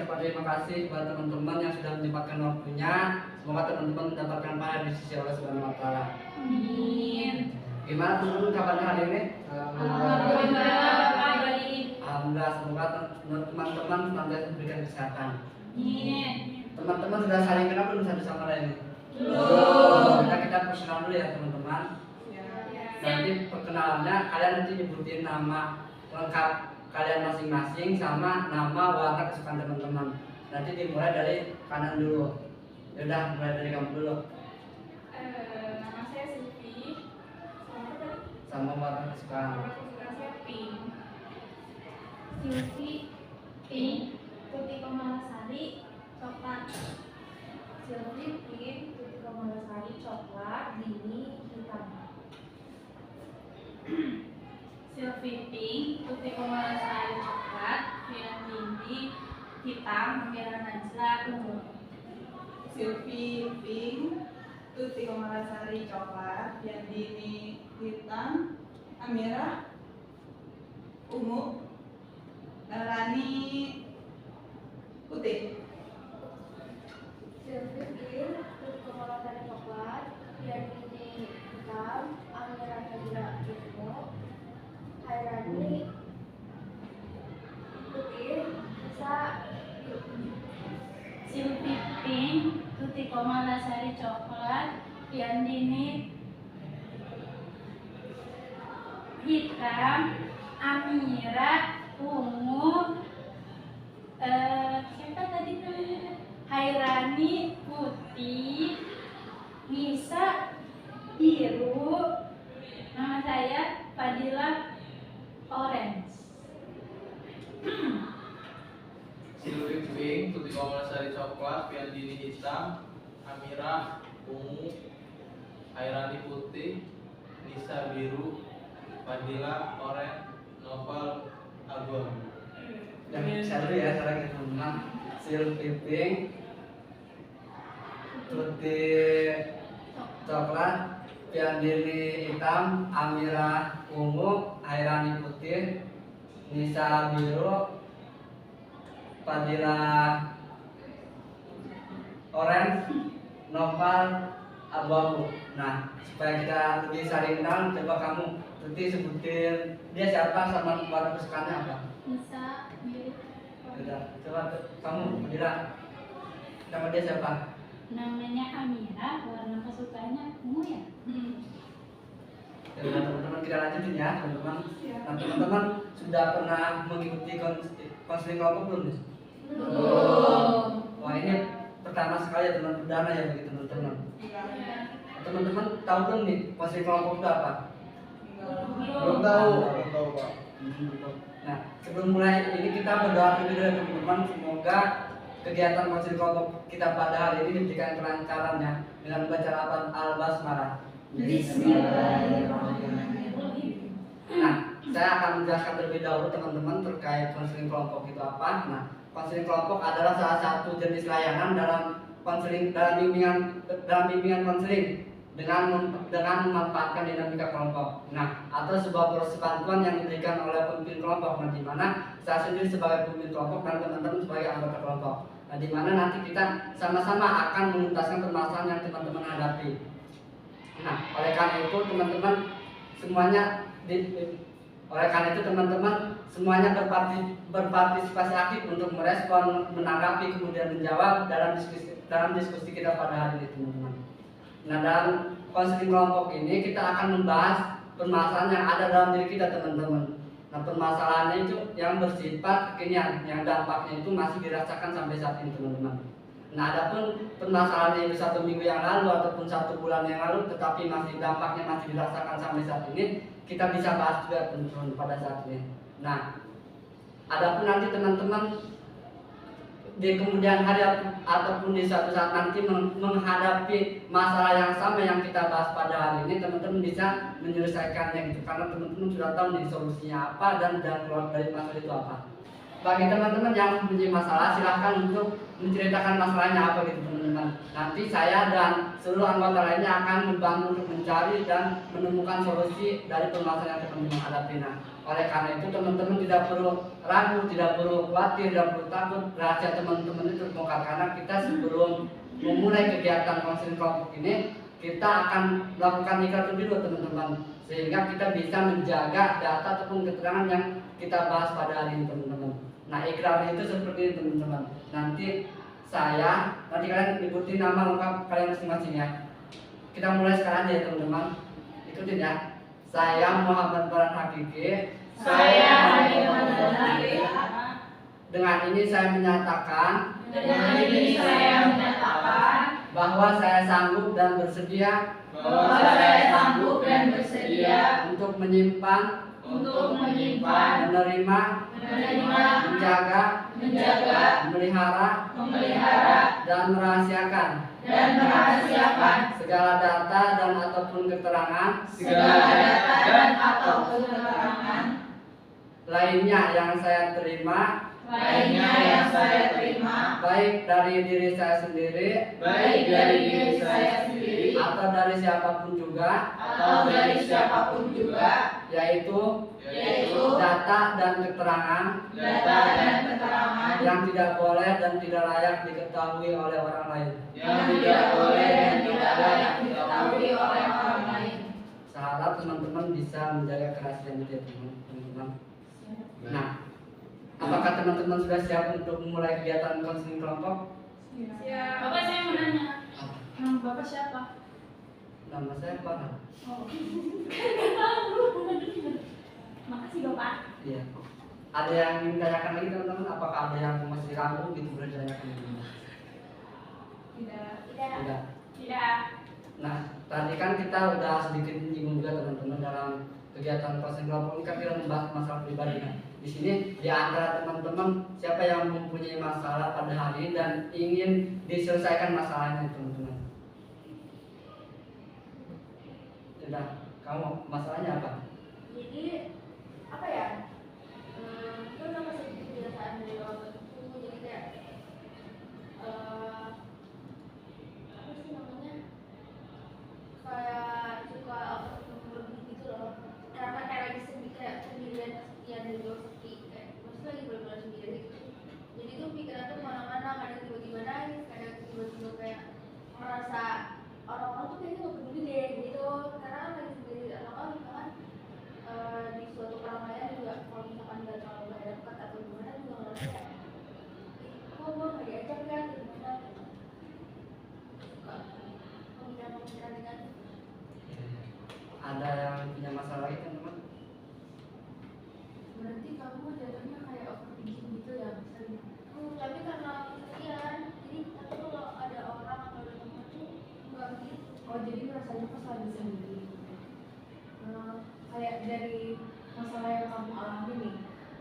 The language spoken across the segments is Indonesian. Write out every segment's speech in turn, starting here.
ucapkan terima kasih kepada teman-teman yang sudah menyempatkan waktunya. Semoga teman-teman mendapatkan pahala di sisi Allah Subhanahu wa taala. Amin. Gimana teman-teman kabarnya hari ini? Alhamdulillah, semoga teman-teman senantiasa diberikan kesehatan. Amin. Teman-teman sudah saling kenal belum satu sama lain? Belum. Kita perkenalan dulu ya teman-teman. Nanti perkenalannya kalian nanti nyebutin nama lengkap kalian masing-masing sama nama warna kesukaan teman-teman. Nanti dimulai dari kanan dulu. Yaudah, mulai dari kamu dulu. Nama saya Silvi. Sama warna kesukaan. Warna kesukaan saya pink. Silvi, pink. Tuti Komalasari, coklat. Silvi, pink. Tuti Komalasari, coklat. Dini, hitam. Silvi pink, Tuti Komalasari coklat, Fiandini hitam, Amira Najla ungu. Silvi pink, Tuti Komalasari coklat, Fiandini hitam, Amira ungu, Rani putih. Silvi, pink. Tuti Komalasari, coklat. Dini, hitam. Amira Najla, ungu. Hairani, putih. Bisa. Silvi pink, Tuti Komalasari coklat, Fiandini hitam, Amira ungu, siapa tadi namanya? Hairani putih, Nisa biru, nama saya Fadila orange. Silvi pink, Tuti Komalasari coklat, Fiandini hitam, Amira ungu, Hairani putih, Nisa biru, Fadila oranye, Noval abu-abu. Yang saya dulu ya, sekarang ya teman-teman. Silvi pink, Tuti coklat, Fiandini hitam, Amira ungu, Hairani putih, Nisa biru, Fadila orange, Noval abu-abu. Nah, supaya kita lebih saling kenal, coba kamu Tuti sebutin dia siapa sama warna kesukaannya apa? Nisa biru, Udah, coba kamu Fadila sama dia siapa? namanya Amira, warna kesukaannya ungu ya. Ya, teman-teman kita lanjutin ya teman-teman. Nah, teman-teman sudah pernah mengikuti konseling kelompok belum? Belum. Wah, ini pertama sekali ya teman perdana ya bagi teman-teman. Teman-teman tahu belum nih konseling kelompok itu apa? Belum tahu Pak. Nah, sebelum mulai ini kita berdoa dulu ya teman-teman, semoga kegiatan konseling kelompok kita pada hari ini diberikan kelancarannya dengan membaca lafaz Al-Basmalah. Bismillahirrahmanirrahim. Nah, saya akan menjelaskan terlebih dahulu teman-teman terkait konseling kelompok itu apa. Nah, konseling kelompok adalah salah satu jenis layanan dalam konseling dalam bimbingan konseling dengan memanfaatkan dinamika kelompok. Nah, atau sebuah proses bantuan yang diberikan oleh pemimpin kelompok. Nah, di mana saya sendiri sebagai pemimpin kelompok dan teman-teman sebagai anggota kelompok. Nah, di mana nanti kita sama-sama akan menuntaskan permasalahan yang teman-teman hadapi. Nah, oleh karena itu teman-teman semuanya berpartisipasi aktif untuk merespon, menanggapi, kemudian menjawab dalam diskusi kita pada hari ini teman-teman. Nah, dalam konseling kelompok ini kita akan membahas permasalahan yang ada dalam diri kita teman-teman. Nah, permasalahannya itu yang bersifat kekinian, yang dampaknya itu masih dirasakan sampai saat ini teman-teman. Nah, adapun permasalahannya itu 1 minggu yang lalu ataupun 1 bulan yang lalu, tetapi dampaknya masih dirasakan sampai saat ini, kita bisa bahas juga teman-teman pada saat ini. Nah, adapun nanti teman-teman di kemudian hari ataupun di suatu saat nanti menghadapi masalah yang sama yang kita bahas pada hari ini, teman-teman bisa menyelesaikannya gitu, karena teman-teman sudah tahu nih solusinya apa dan jalan keluar dari masalah itu apa. bagi teman-teman yang mempunyai masalah, silahkan untuk menceritakan masalahnya apa gitu teman-teman. Nanti saya dan seluruh anggota lainnya akan membantu untuk mencari dan menemukan solusi dari permasalahan yang teman-teman hadapi. Nah, oleh karena itu teman-teman tidak perlu ragu, tidak perlu khawatir, tidak perlu takut rahasia teman-teman itu terbongkar, karena kita sebelum memulai kegiatan konseling kelompok ini kita akan melakukan ikrar terlebih dahulu teman-teman, sehingga kita bisa menjaga data ataupun keterangan yang kita bahas pada hari ini teman-teman. Nah, ikrar itu seperti ini teman-teman. Nanti kalian ikuti nama lengkap kalian masing-masing ya. Kita mulai sekarang ya teman-teman. Ikutin ya. Saya Muhammad Farhan Hakiki. Saya Halimah Zahari. Dengan ini saya menyatakan bahwa saya sanggup dan bersedia untuk menyimpan, menerima, menjaga, memelihara, dan merahasiakan segala data dan ataupun keterangan lainnya yang saya terima, baik dari diri saya sendiri atau dari siapapun juga, yaitu data dan keterangan yang tidak boleh dan tidak layak diketahui oleh orang lain. Saya harap teman-teman bisa menjaga kerahasiaan itu ya teman-teman. Nah, apakah teman-teman sudah siap untuk memulai kegiatan konseling kelompok? Bapak, saya mau nanya. Nama Bapak siapa? Nama saya Farhan. Makasih Bapak. Iya. Ada yang ingin ditanyakan lagi teman-teman? Apakah ada yang masih ragu gitu boleh ditanyakan lagi? Tidak. Nah, tadi kan kita udah sedikit menyinggung juga teman-teman dalam kegiatan konseling kelompok ini kan kita membahas masalah pribadi. Nah, di sini di antara teman-teman siapa yang mempunyai masalah pada hari ini dan ingin diselesaikan masalahnya teman-teman? Sudah, kamu masalahnya apa? Jadi apa ya? Itu nama sedikit kebiasaan dari orang itu, jadi kayak apa sih namanya? Kayak suka lebih gitu loh. Karena kayak lagi sendirian kesepian dan juga sepi, kayak maksudnya lagi benar-benar sendirian gitu. Jadi tuh pikiran tuh kemana-mana, kadang tiba-tiba nangis, kadang tiba-tiba kayak merasa orang-orang tuh kayaknya nggak peduli deh gitu, karena lagi sendiri atau kan misalkan di suatu keramaian juga kalau misalkan nggak terlalu dekat atau gimana juga ngerasa kayak kok gue nggak diajak kan gimana, suka pemikiran-pemikiran negatif. Ada yang punya masalah lagi teman-teman? Berarti kamu jatuhnya kayak overthinking gitu ya, misalnya. Tapi karena kesepian, jadi tapi kalau ada orang atau ada teman tuh enggak gitu. Oh, jadi rasanya pas lagi sendiri. Kayak dari masalah yang kamu alami nih,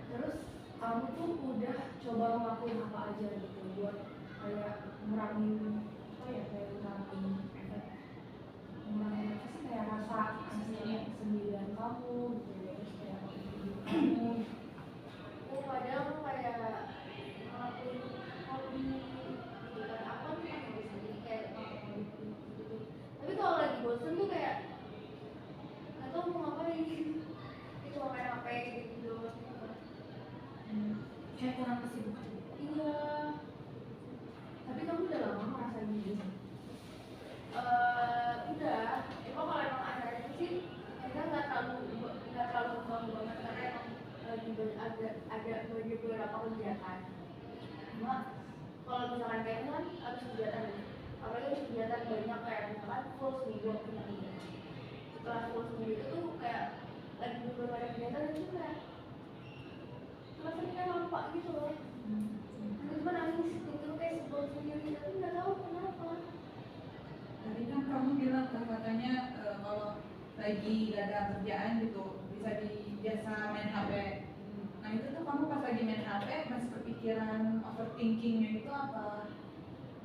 terus kamu tuh udah coba ngelakuin apa aja gitu buat kayak ngurangin apa ya, kayak ngurangin apa sih, kayak rasa kesendirian kamu gitu ya, terus kayak kamu Aku kadang kayak ngelakuin hobi gitu kan, aku kan punya hobi sendiri kayak ngelakuin hobi gitu. Tapi kalau lagi bosen tuh kayak nggak tahu mau ngapain, cuma main HP gitu doang. kayak kurang kesibukan. Iya. Tapi kamu udah lama ngerasain gitu? Udah. Cuma kalau emang akhirnya sih kita nggak terlalu membangun banget, karena emang lagi ada beberapa kegiatan. Cuma kalau misalkan kayak ini kan harus kegiatan, apalagi harus kegiatan banyak kayak misalkan full seminggu aku punya kegiatan. Setelah full seminggu itu tuh kayak lagi beberapa kegiatan itu kayak rasanya kayak lupa gitu loh. Tiba-tiba nangis gitu kayak sebel sendiri, tapi nggak tahu kenapa. Tadi kan kamu bilang katanya kalau lagi gak ada kerjaan gitu bisa biasa main HP. Nah itu tuh kamu pas lagi main HP masih kepikiran overthinkingnya itu apa?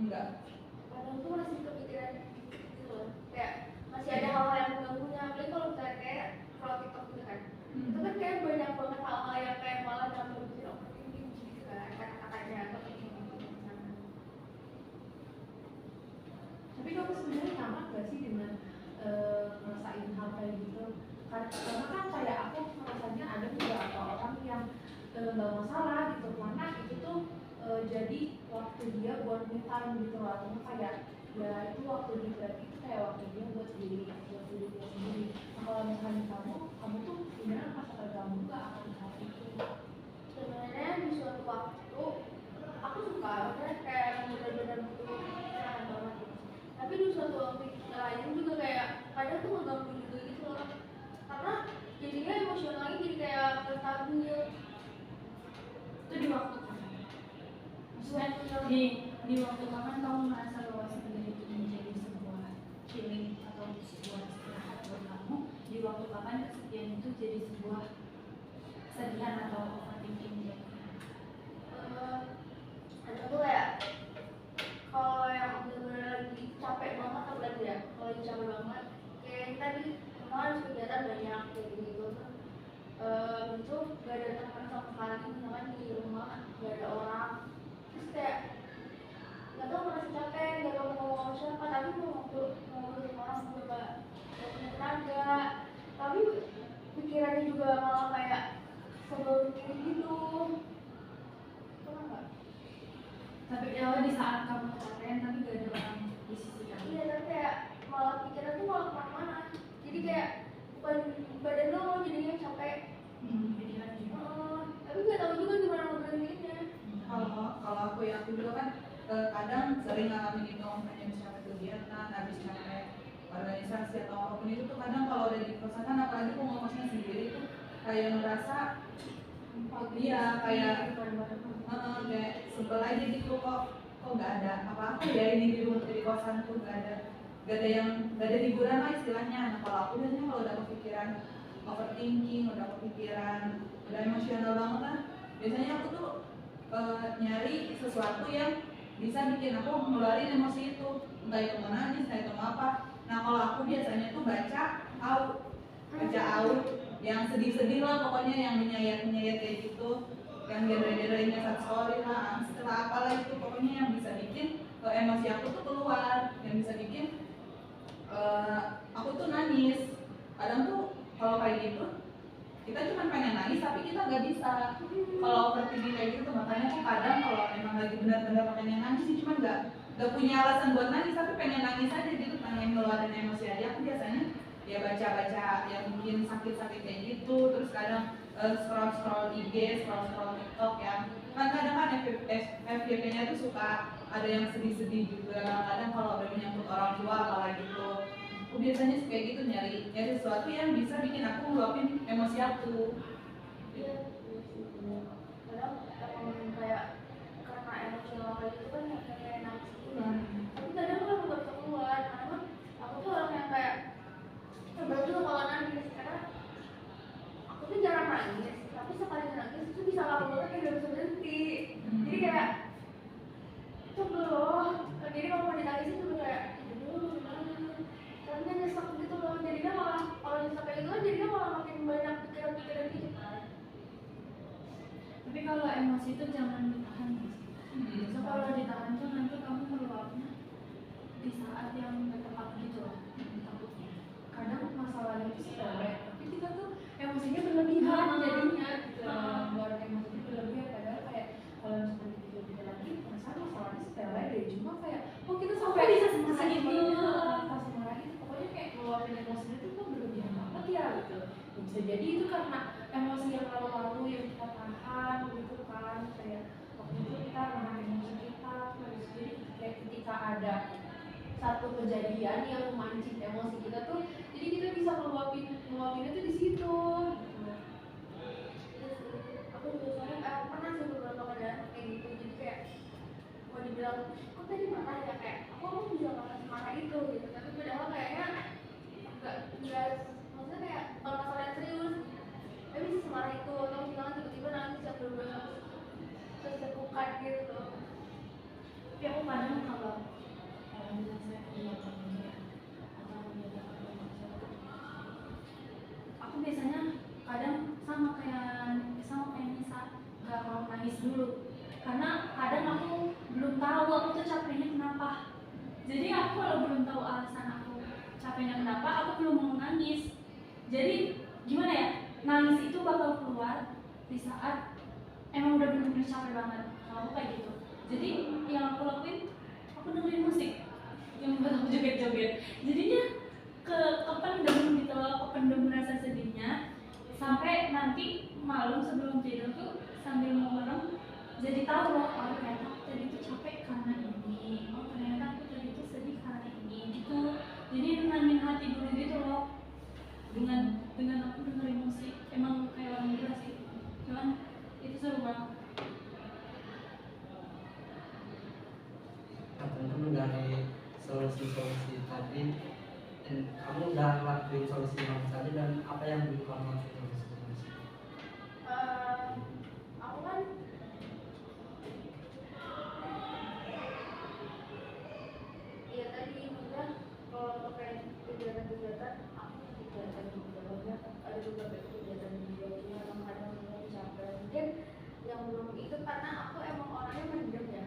Enggak. Kadang tuh masih kepikiran gitu loh, kayak masih ada hal-hal yang mengganggunya. Apalagi kalau misalnya kayak kalau TikTok gitu kan, itu kan kayak banyak banget hal-hal yang kayak malah nambah bikin overthinking. karena kan kayak aku merasanya ada beberapa orang yang nggak masalah gitu karena itu tuh jadi waktu dia buat me time gitu loh, atau kayak ya itu waktu di berarti itu kayak waktu dia buat diri dia sendiri. Nah kalau misalnya kamu tuh beneran pas terganggu nggak akan hal itu? Sebenarnya di suatu waktu aku suka kayak benar-benar butuh istirahat banget gitu. Tapi di suatu waktu lain juga kayak kadang tuh ngeganggu juga gitu loh, karena jadinya emosionalnya jadi kayak terstabil. Itu di waktu kapan? Maksudnya di waktu kapan kamu merasa bahwa sebenarnya itu menjadi sebuah healing atau sebuah istirahat buat kamu? Di waktu kapan kesepian itu jadi sebuah kesedihan atau overthinking buat kamu? Ada tuh kayak kalau yang bener-bener lagi capek banget apalagi ya, kalau lagi capek banget kayak yang tadi kemarin kegiatan banyak kayak gitu itu gak ada teman sama sekali, misalkan di rumah gak ada orang, terus kayak gak tau merasa capek, gak tau mau ngomong siapa, tapi mau ngobrol sama orang juga gak punya tenaga, tapi pikirannya juga malah kayak sebel mikir gitu. Pernah nggak? Tapi ya di saat kamu kecapean tapi gak ada orang di sisi kamu. Iya, tapi kayak malah pikiran tuh malah kemana-mana, jadi kayak bukan badan doang jadinya capek. Pikiran juga. Tapi nggak tahu juga gimana ngeberhentiinnya. Kalau aku juga kan kadang sering ngalamin itu, makanya habis capek kegiatan, habis capek organisasi atau apapun itu tuh kadang kalau udah di kosan kan apalagi aku ngomongnya sendiri tuh kayak ngerasa iya kayak kayak sebel aja gitu, kok nggak ada apa-apa ya ini di rumah di kosan tuh nggak ada hiburan lah istilahnya. Nah kalau aku biasanya kalau udah kepikiran overthinking, udah kepikiran, udah emosional banget lah, biasanya aku tuh nyari sesuatu yang bisa bikin aku ngeluarin emosi itu, entah itu mau nangis, entah itu mau apa. Nah kalau aku biasanya tuh baca out yang sedih-sedih lah pokoknya, yang menyayat kayak gitu, yang genre-genrenya sad story lah, setelah apalah itu pokoknya yang bisa bikin emosi aku tuh keluar, yang bisa bikin aku tuh nangis. Kadang tuh kalau kayak gitu kita cuma pengen nangis tapi kita nggak bisa kalau overthinking kayak gitu. Makanya aku kadang kalau emang lagi benar-benar pengen nangis sih cuma nggak punya alasan buat nangis tapi pengen nangis aja gitu, pengen ngeluarin emosi aja. Aku biasanya ya baca-baca yang mungkin sakit-sakit kayak gitu, terus kadang scroll IG, scroll TikTok yang kan kadang kan FYP-nya tuh suka ada yang sedih-sedih juga. Kadang kalau udah menyangkut orang tua apalagi gitu, aku biasanya kayak gitu nyari sesuatu yang bisa bikin aku ngeluapin emosi aku. Iya, kadang emang kayak karena emosional kayak gitu kan kayak nangis gitu kan. Tapi kadang aku nggak bisa keluar karena aku tuh orang yang kayak sebel juga kalau nangis, karena aku tuh jarang nangis, tapi sekali nangis itu bisa lama banget kayak gak bisa berhenti. Jadi kayak sebel loh. Jadi kalau mau dinangisin juga kayak karena nyesek gitu loh. Jadinya malah kalau nyesek kayak gitu kan jadinya malah makin banyak pikiran-pikiran gitu kan. Tapi kalau emosi itu jangan ditahan. So kalau ditahan tuh nanti kamu meluapnya di saat yang gak tepat gitu loh. Takutnya. Kadang masalahnya itu sepele, tapi kita tuh emosinya berlebihan jadinya gitu. Buat emosinya berlebihan padahal kayak kalau misalnya kita lagi perasaan masalahnya sepele deh, cuma kayak oh kita sampai bisa semarah itu. Pas semarah itu pokoknya kayak ngeluapin emosinya itu kok berlebihan banget ya gitu. Bisa jadi itu karena emosi yang lalu-lalu yang kita tahan gitu kan, kayak waktu itu kita nahan emosi kita terus. Jadi kayak ketika ada satu kejadian yang memancing emosi kita tuh, jadi kita bisa ngeluapinnya tuh di situ. Aku juga soalnya pernah sih beberapa keadaan kayak gitu, jadi kayak mau dibilang kok tadi marah ya, kayak aku bisa nggak marah itu gitu, tapi padahal kayaknya nggak maksudnya kayak kalau masalah yang serius tapi bisa semarah itu, atau misalnya tiba-tiba nangis yang bener-bener sesekukan gitu. Tapi aku kadang kalau misalnya saya kegiatan media atau kegiatan apa, aku biasanya kadang sama kayak Nisa, gak mau nangis dulu karena kadang aku belum tahu aku tuh capeknya kenapa. Jadi aku kalau belum tahu alasan aku capeknya kenapa, aku belum mau nangis. Jadi gimana ya, nangis itu bakal keluar di saat emang udah bener-bener capek banget. Kalau aku kayak gitu. Jadi yang aku lakuin, aku dengerin musik yang buat aku joget-joget. Jadinya kependem gitu loh, kependem rasa sedihnya sampai nanti malam sebelum tidur tuh sambil merem jadi tahu loh, oh ternyata aku tadi tuh capek karena ini, oh ternyata aku tadi tuh sedih karena ini gitu. Jadi nenangin hati dulu gitu loh dengan aku dengerin musik. Emang kayak orang gila sih, cuman itu seru banget. Nah, teman-teman dari solusi-solusi tadi, dan kamu udah lakuin solusi yang tadi dan apa yang belum kamu lakuin solusi? Aku kan iya tadi maksudnya kalau terkait kegiatan-kegiatan aku kegiatan juga banyak, ada beberapa kegiatan juga cuma kadang-kadang capek. Mungkin yang belum itu karena aku emang orangnya mendem ya,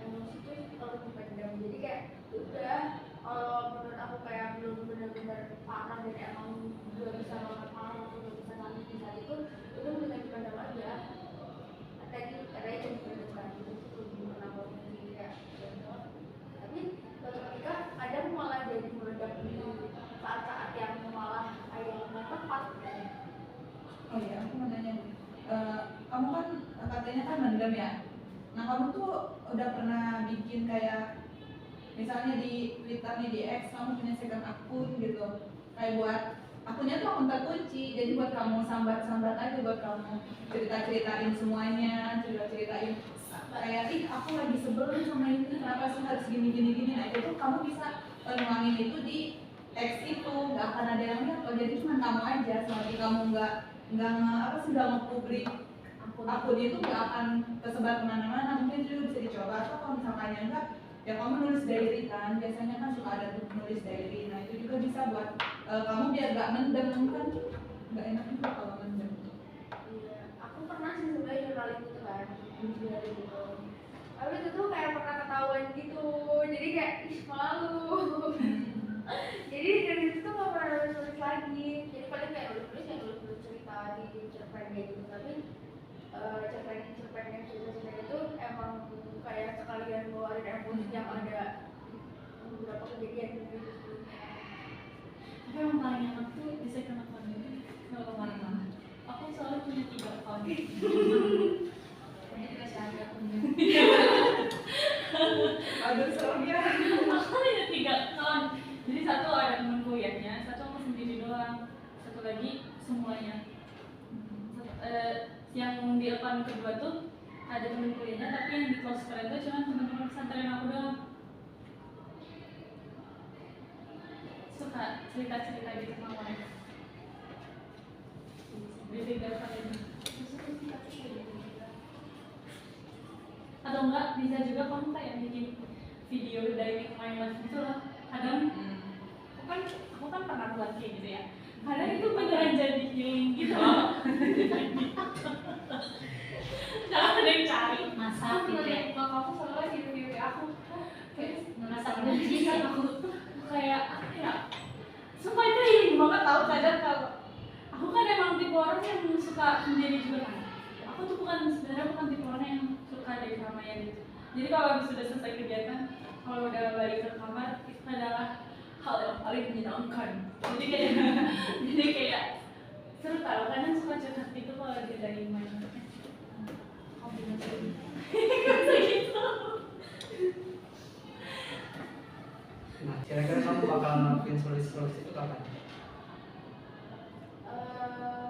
emosi tuh kalau dipendam, jadi kayak udah kalau menurut aku kayak belum benar-benar parah dan emang gak bisa banget marah atau gak bisa nangis di saat itu mendingan dipendam aja. Tadi katanya cuma dipendam kan, itu belum pernah ngomong sih kayak gitu. Tapi suatu ketika kadang malah jadi meledak di saat-saat yang malah yang tepat kan. Oh iya, aku mau nanya nih. Kamu kan katanya kan mendem ya. Nah kamu tuh udah pernah bikin kayak misalnya di Twitter nih, di X kamu punya second akun gitu, kayak buat akunnya tuh akun terkunci, jadi buat kamu sambat-sambat aja, buat kamu cerita-ceritain semuanya, cerita-ceritain kayak ih aku lagi sebel sama ini, kenapa sih harus gini. Nah itu tuh kamu bisa nuangin itu di X itu, nggak akan ada yang lihat, jadi cuma kamu aja, selagi kamu nggak nge-publik akun itu nggak akan tersebar kemana-mana. Mungkin itu bisa dicoba, atau kalau misalkan yang enggak ya kamu nulis diary kan, biasanya kan suka ada tuh nulis diary. Nah itu juga bisa buat kamu biar gak mendem, kan gak enak juga kalau mendem. Iya, aku pernah sih sebenarnya jurnalis gitu kan, diary gitu. Tapi itu tuh kayak pernah ketahuan gitu, jadi kayak ih malu. Jadi dari situ tuh gak pernah nulis lagi. Jadi paling kayak nulis cerita di cerpen gitu. Tapi cerpen yang cerita itu emang kayak sekalian ngeluarin emosi yang ada beberapa kejadian gitu. Tapi yang paling enak tuh di second account itu kalau kemana-mana. Aku selalu punya 3 account. Pokoknya kita share akunnya. Aduh serem ya. Aku punya 3 account. Jadi satu ada temen kuliahnya, satu aku sendiri doang, satu lagi semuanya. Yang di account kedua tuh ada temen kuliahnya, tapi yang di close friend tuh cuma temen-temen pesantren aku doang. Suka cerita-cerita gitu sama mereka. Beda kalian. Atau enggak bisa juga kamu kayak bikin video dari my life gitu loh. Kadang aku kan pernah buat kayak gitu ya. Kadang itu beneran jadi healing gitu loh. Jangan ada yang cari Masak gitu ya. Kalau kamu selalu video aku kayak Masak bisa aku kayak apa ya? Sumpah itu healing banget tau. Kadang kalau aku kan emang tipe orang yang suka menjadi juga kan. Aku tuh sebenarnya bukan tipe orang yang suka jadi keramaian gitu. Jadi kalau habis sudah selesai kegiatan, kalau udah balik ke kamar itu adalah hal yang paling menyenangkan. Jadi kayak seru tau. Kadang suka curhat gitu kalau lagi dari mana. Kombinasi gitu. Nah, kira-kira kamu bakal ngelakuin solusi-solusi itu kapan?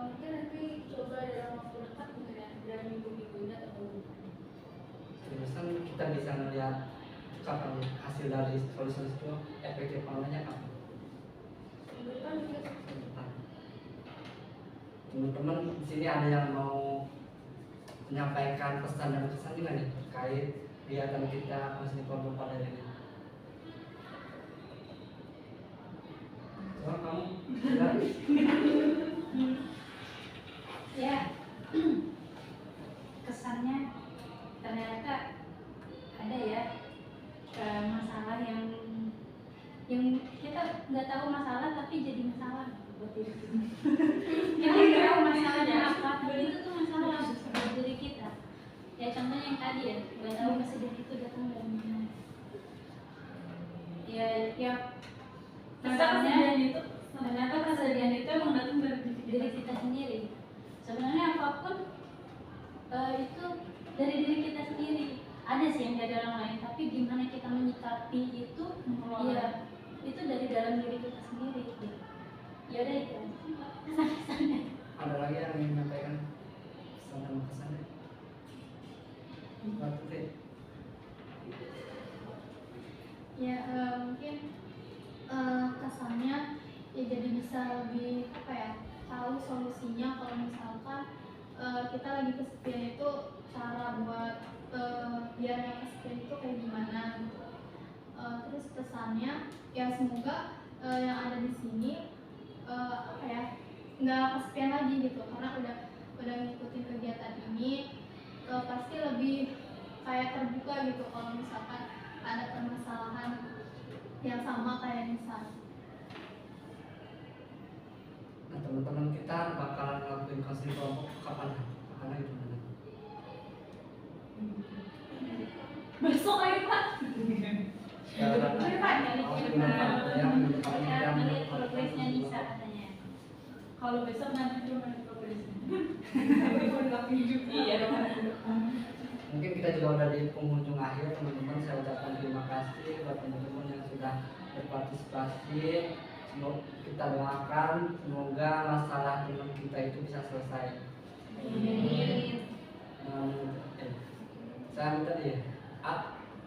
Mungkin nanti coba dalam waktu dekat mungkin ya, dalam minggu-minggunya atau Terusan kita bisa melihat kapan hasil dari solusi itu efektif awalnya kapan? minggu depan juga. Teman-teman di sini ada yang mau menyampaikan pesan dan kesan juga nih terkait kegiatan kita masih kelompok pada hari ini. Coba kamu bilang. Ya, kesannya ternyata ada ya masalah yang kita nggak tahu masalah tapi jadi masalah buat diri kita. misalnya yang tadi ya, nggak tahu kesedihan itu datang dari mana. Ya, ternyata kesedihan itu emang datang dari diri kita sendiri. Sebenarnya apapun itu dari diri kita sendiri. Ada sih yang dari orang lain, tapi gimana kita menyikapi itu, ya itu dari dalam diri kita sendiri. Ya udah itu. Kesan-kesannya. Ada lagi yang ingin menyampaikan pesan dan kesannya? Berarti Ya mungkin kesannya ya jadi bisa lebih apa ya, tahu solusinya kalau misalkan kita lagi kesepian itu cara buat biar yang kesepian itu kayak gimana gitu. Terus kesannya ya semoga yang ada di sini apa ya, nggak kesepian lagi gitu, karena udah ngikutin kegiatan ini pasti lebih kayak terbuka gitu kalau misalkan ada permasalahan yang sama kayak misal. nah, teman-teman kita bakalan ngelakuin konseling kelompok kapan? Kapan lagi teman-teman? Besok aja Pak. Sekarang Melihat progresnya Nisa katanya. Kalau besok nanti belum ada progresnya. Iya. mungkin kita juga udah di penghujung akhir teman-teman. Saya ucapkan terima kasih buat teman-teman yang sudah berpartisipasi. Semoga kita doakan semoga masalah teman kita itu bisa selesai. Saya minta dia.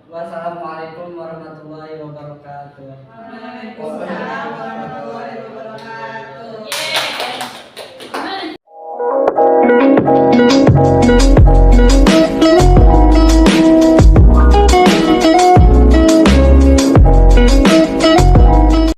Wassalamualaikum warahmatullahi wabarakatuh. Waalaikumsalam warahmatullahi wabarakatuh. Yeay. Gimana?